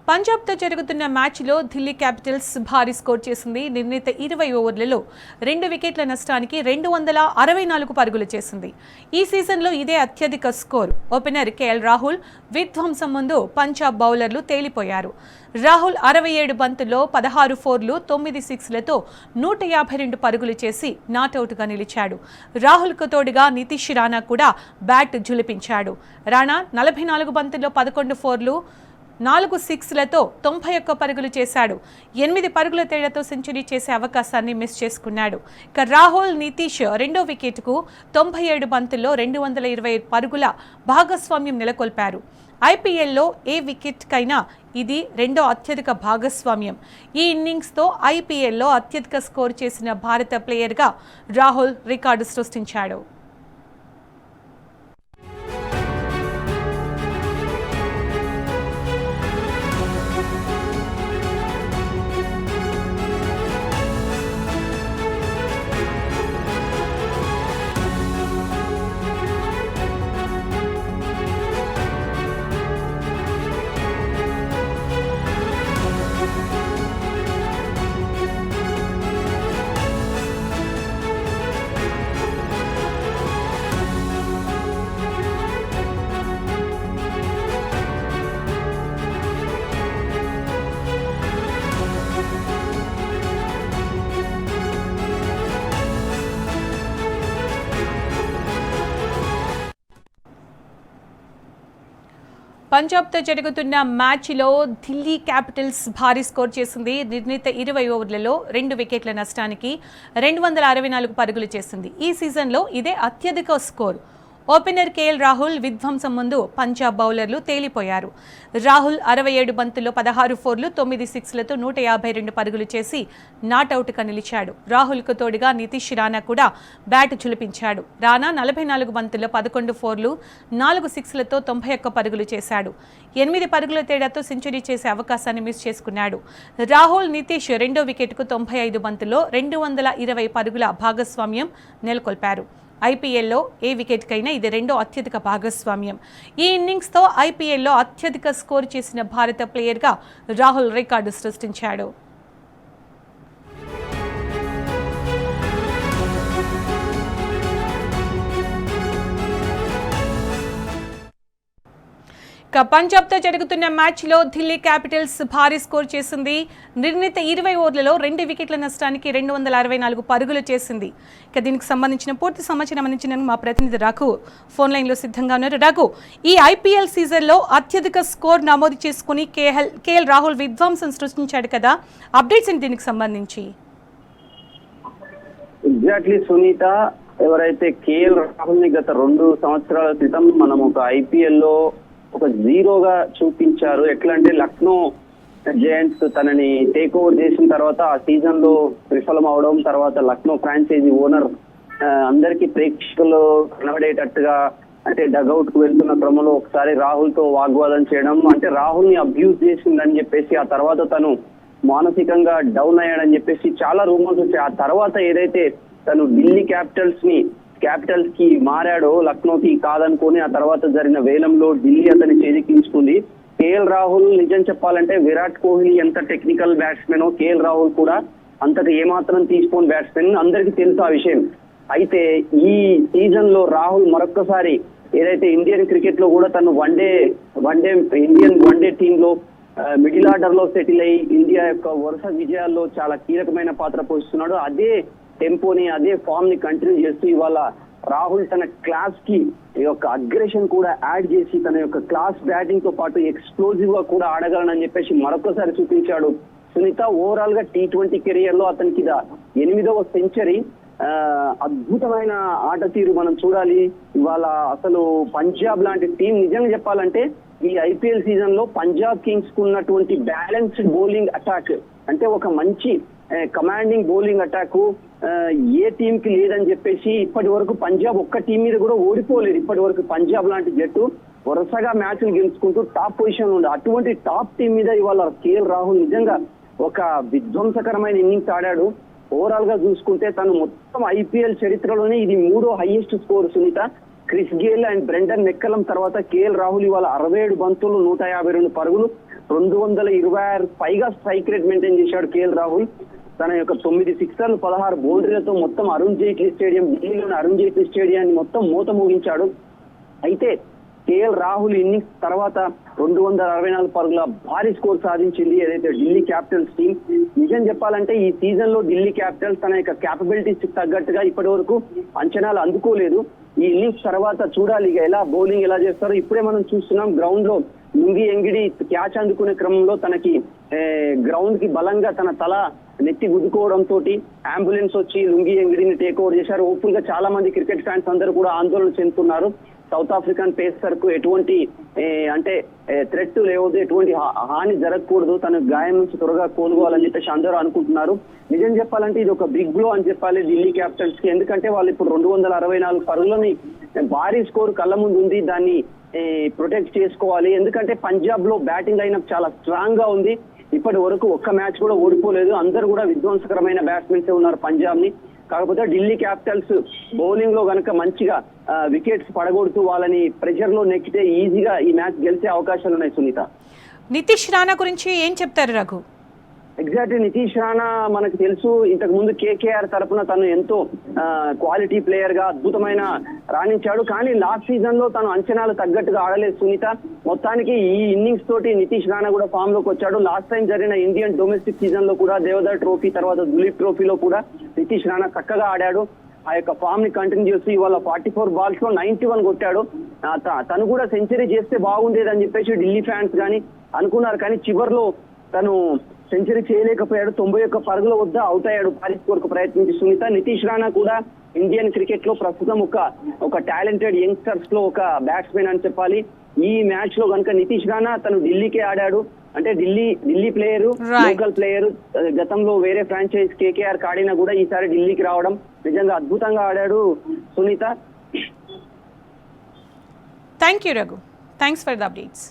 పంజాబ్తో జరుగుతున్న మ్యాచ్లో ఢిల్లీ క్యాపిటల్స్ భారీ స్కోర్ చేసింది. నిర్ణీత 20 ఓవర్లలో 2 వికెట్ల నష్టానికి 264 పరుగులు చేసింది. ఈ సీజన్లో ఇదే అత్యధిక స్కోర్. ఓపెనర్ కేఎల్ రాహుల్ విధ్వంసం ముందు పంజాబ్ బౌలర్లు తేలిపోయారు. రాహుల్ 67 బంతుల్లో 16 ఫోర్లు 9 సిక్స్లతో 152 పరుగులు చేసి నాటౌట్గా నిలిచాడు. రాహుల్కు తోడుగా నితీష్ రాణా కూడా బ్యాట్ ఝులిపించాడు. రాణా 44 బంతుల్లో 11 ఫోర్లు 4 సిక్స్లతో 91 పరుగులు చేశాడు. 8 పరుగుల తేడాతో సెంచరీ చేసే అవకాశాన్ని మిస్ చేసుకున్నాడు. ఇక రాహుల్, నితీష్ రెండో వికెట్కు 97 బంతుల్లో 220 పరుగుల భాగస్వామ్యం నెలకొల్పారు. ఐపీఎల్లో ఏ వికెట్కైనా ఇది రెండో అత్యధిక భాగస్వామ్యం. ఈ ఇన్నింగ్స్తో ఐపీఎల్లో అత్యధిక స్కోర్ చేసిన భారత ప్లేయర్గా రాహుల్ రికార్డు సృష్టించాడు. పంజాబ్తో జరుగుతున్న మ్యాచ్లో ఢిల్లీ క్యాపిటల్స్ భారీ స్కోర్ చేసింది. నిర్ణీత 20 ఓవర్లలో 2 వికెట్ల నష్టానికి 264 పరుగులు చేసింది. ఈ సీజన్లో ఇదే అత్యధిక స్కోర్. ఓపెనర్ కేఎల్ రాహుల్ విధ్వంసం ముందు పంజాబ్ బౌలర్లు తేలిపోయారు. రాహుల్ 67 బంతుల్లో 16 ఫోర్లు 9 సిక్స్లతో 152 పరుగులు చేసి నాటౌట్గా నిలిచాడు. రాహుల్కు తోడుగా నితీష్ రాణా కూడా బ్యాట్ ఝులిపించాడు. రాణా 44 బంతుల్లో 11 ఫోర్లు 4 సిక్స్లతో 91 పరుగులు చేశాడు. 8 పరుగుల తేడాతో సెంచరీ చేసే అవకాశాన్ని మిస్ చేసుకున్నాడు. రాహుల్, నితీష్ రెండో వికెట్కు 95 బంతుల్లో 220 పరుగుల భాగస్వామ్యం నెలకొల్పారు. ఐపీఎల్లో ఏ వికెట్కైనా ఇది రెండో అత్యధిక భాగస్వామ్యం. ఈ ఇన్నింగ్స్తో ఐపీఎల్లో అత్యధిక స్కోర్ చేసిన భారత ప్లేయర్గా రాహుల్ రికార్డు సృష్టించాడు. పంజాబ్తో జరుగుతున్న మ్యాచ్లో ఢిల్లీ క్యాపిటల్స్ భారీ స్కోర్ చేసింది. నిర్ణీత 20 ఓవర్లలో 2 వికెట్ల నష్టానికి 264 పరుగులు చేసింది. ఇక దీనికి సంబంధించిన పూర్తి సమాచారం అందించిన మా ప్రతినిధి రఘు ఫోన్ లైన్లో సిద్ధంగా ఉన్నారు. రఘు, ఈ ఐపీఎల్ సీజన్లో అత్యధిక స్కోర్ నమోదు చేసుకుని కేఎల్ రాహుల్ విధ్వంసం సృష్టించాడు కదా, అప్డేట్స్ ఏంటి దీనికి సంబంధించి? ఎగ్జాక్ట్లీ సునీత, ఎవరైతే కేఎల్ రాహుల్ ని గత 2 సంవత్సరాల క్రితం మనం ఒక ఐపీఎల్ లో ఒక జీరోగా చూపించారు. ఎట్లా అంటే లక్నో జయంట్స్ తనని టేక్ ఓవర్ చేసిన తర్వాత ఆ సీజన్ లో విఫలం అవడం, తర్వాత లక్నో ఫ్రాంచైజీ ఓనర్ అందరికీ ప్రేక్షకులు కనబడేటట్టుగా అంటే డగౌట్ కు వెళ్తున్న క్రమంలో ఒకసారి రాహుల్ తో వాగ్వాదం చేయడం, అంటే రాహుల్ ని అబ్యూజ్ చేసిందని చెప్పేసి ఆ తర్వాత తను మానసికంగా డౌన్ అయ్యాడని చెప్పేసి చాలా రూమర్స్ వచ్చాయి. ఆ తర్వాత ఏదైతే తను ఢిల్లీ క్యాపిటల్స్ కి మారాడో, లక్నోకి కాదనుకుని ఆ తర్వాత జరిగిన వేలంలో ఢిల్లీ అతని చేజిక్కించుకుంది. కేఎల్ రాహుల్ నిజం చెప్పాలంటే విరాట్ కోహ్లీ ఎంత టెక్నికల్ బ్యాట్స్మెనో కేఎల్ రాహుల్ కూడా అంతకు ఏమాత్రం తీసుకోని బ్యాట్స్మెన్, అందరికీ తెలుసు ఆ విషయం. అయితే ఈ సీజన్ లో రాహుల్ మరొక్కసారి ఏదైతే ఇండియన్ క్రికెట్ లో కూడా తను ఇండియన్ వన్డే టీమ్ లో మిడిల్ ఆర్డర్ లో సెటిల్ అయ్యి ఇండియా యొక్క వరుస విజయాల్లో చాలా కీలకమైన పాత్ర పోషిస్తున్నాడు. అదే టెంపోని, అదే ఫామ్ ని కంటిన్యూ చేస్తూ ఇవాళ రాహుల్ తన క్లాస్ కి యొక్క అగ్రెషన్ కూడా యాడ్ చేసి తన యొక్క క్లాస్ బ్యాటింగ్ తో పాటు ఎక్స్ప్లోజివ్ గా కూడా ఆడగలనని చెప్పేసి మరొకసారి చూపించాడు. సునీత, ఓవరాల్ గా T20 కెరియర్ లో అతనికి 8వ సెంచరీ. అద్భుతమైన ఆట తీరు మనం చూడాలి. ఇవాళ అసలు పంజాబ్ లాంటి టీం నిజంగా చెప్పాలంటే ఈ ఐపీఎల్ సీజన్ లో పంజాబ్ కింగ్స్ కు ఉన్నటువంటి బ్యాలెన్స్డ్ బౌలింగ్ అటాక్, అంటే ఒక మంచి కమాండింగ్ బౌలింగ్ అటాక్ ఏ టీం కి లేదని చెప్పేసి ఇప్పటి వరకు పంజాబ్ ఒక్క టీం మీద కూడా ఓడిపోలేదు. ఇప్పటి వరకు పంజాబ్ లాంటి జట్టు వరుసగా మ్యాచ్లు గెలుచుకుంటూ టాప్ పొజిషన్ ఉంది. అటువంటి టాప్ టీం మీద ఇవాళ కేఎల్ రాహుల్ నిజంగా ఒక విధ్వంసకరమైన ఇన్నింగ్స్ ఆడాడు. ఓవరాల్ గా చూసుకుంటే తను మొత్తం ఐపీఎల్ చరిత్రలోనే ఇది 3వ highest score Sunitha. Chris Gayle and Brendon McCullum తర్వాత కేఎల్ రాహుల్ ఇవాళ 67 బంతులు 152 పరుగులు 226 పైగా స్ట్రైక్ రేట్ మెయింటైన్ చేశాడు కేఎల్ రాహుల్. తన యొక్క 9 సిక్సర్లు 16 బౌండరీలతో మొత్తం అరుణ్ జైట్లీ స్టేడియం, ఢిల్లీలోని అరుణ్ జైట్లీ స్టేడియాన్ని మొత్తం మూత మోగించాడు. అయితే కేఎల్ రాహుల్ ఇన్నింగ్స్ తర్వాత 264 పరుగుల భారీ స్కోర్ సాధించింది ఏదైతే ఢిల్లీ క్యాపిటల్స్ టీం. నిజం చెప్పాలంటే ఈ సీజన్ లో ఢిల్లీ క్యాపిటల్స్ తన యొక్క క్యాపబిలిటీస్ తగ్గట్టుగా ఇప్పటి వరకు అంచనాలు అందుకోలేదు. ఈ ఇన్నింగ్స్ తర్వాత చూడాలి ఇక ఎలా బౌలింగ్ ఎలా చేస్తారో. ఇప్పుడే మనం చూస్తున్నాం గ్రౌండ్ లో లుంగి ఎంగిడి క్యాచ్ అందుకునే క్రమంలో తనకి గ్రౌండ్ కి బలంగా తన తల నెత్తి గుద్దుకోవడంతో అంబులెన్స్ వచ్చి లుంగి ఎంగిడిని టేక్ ఓవర్ చేశారు. హోప్ఫుల్ గా చాలా మంది క్రికెట్ ఫ్యాన్స్ అందరూ కూడా ఆందోళన చెందుతున్నారు. సౌత్ ఆఫ్రికన్ పేసర్ కు ఎటువంటి అంటే థ్రెట్ లేవద్దు, ఎటువంటి హాని జరగకూడదు, తన గాయం నుంచి త్వరగా కోలుకోవాలని చెప్పేసి అందరూ అనుకుంటున్నారు. నిజం చెప్పాలంటే ఇది ఒక బిగ్ బ్లో అని చెప్పాలి ఢిల్లీ క్యాపిటల్స్ కి. ఎందుకంటే వాళ్ళు ఇప్పుడు 264 పరుగులని భారీ స్కోర్ కళ్ళ ముందు ఉంది, దాన్ని ప్రొటెక్ట్ చేసుకోవాలి. ఎందుకంటే పంజాబ్ లో బ్యాటింగ్ లైనప్ చాలా స్ట్రాంగ్ గా ఉంది. ఇప్పటి వరకు ఒక్క మ్యాచ్ కూడా ఓడిపోలేదు. అందరూ కూడా విధ్వంసకరమైన బ్యాట్స్మెన్స్ ఉన్నారు పంజాబ్ ని. కాకపోతే ఢిల్లీ క్యాపిటల్స్ బౌలింగ్ లో గనక మంచిగా వికెట్స్ పడగొడుతూ వాళ్ళని ప్రెషర్ లో నెక్కితే ఈజీగా ఈ మ్యాచ్ గెలిచే అవకాశాలు ఉన్నాయి సునీత. నితీష్ రాణా గురించి ఏం చెప్తారు రఘు? ఎగ్జాక్ట్లీ నితీష్ రాణా మనకు తెలుసు, ఇంతకు ముందు కేకేఆర్ తరపున తను ఎంతో క్వాలిటీ ప్లేయర్ గా అద్భుతమైన రాణించాడు. కానీ లాస్ట్ సీజన్ లో తను అంచనాలు తగ్గట్టుగా ఆడలేదు సునీత. మొత్తానికి ఈ ఇన్నింగ్స్ తోటి నితీష్ రాణా కూడా ఫామ్ లోకి వచ్చాడు. లాస్ట్ టైం జరిగిన ఇండియన్ డొమెస్టిక్ సీజన్ లో కూడా దేవదర్ ట్రోఫీ తర్వాత దులీప్ ట్రోఫీలో కూడా నితీష్ రాణా చక్కగా ఆడాడు. ఆ యొక్క ఫామ్ ని కంటిన్యూ చేస్తూ ఇవాళ 44 బాల్స్ లో 91 కొట్టాడు. తను కూడా సెంచరీ చేస్తే బాగుండేదని చెప్పేసి ఢిల్లీ ఫ్యాన్స్ కానీ అనుకున్నారు. కానీ చివర్లో తను సెంచరీ చేయలేకపోయాడు. 91 పరుగుల వద్ద అవుట్ అయ్యాడు భారీ స్కోర్ కు ప్రయత్నించి సునీత. నితీష్ రాణా కూడా ఇండియన్ క్రికెట్ లో ప్రస్తుతం ఒక టాలెంటెడ్ యంగ్స్టర్స్ లో ఒక బ్యాట్స్మెన్ అని చెప్పాలి. ఈ మ్యాచ్ లో కనుక నితీష్ రాణా తను ఢిల్లీకే ఆడాడు అంటే ఢిల్లీ ప్లేయరు, లోకల్ ప్లేయరు, గతంలో వేరే ఫ్రాంచైజ్ కేకేఆర్ ఆడినా కూడా ఈసారి ఢిల్లీకి రావడం నిజంగా అద్భుతంగా ఆడాడు Sunitha. Thank you Raghu, thanks for the updates.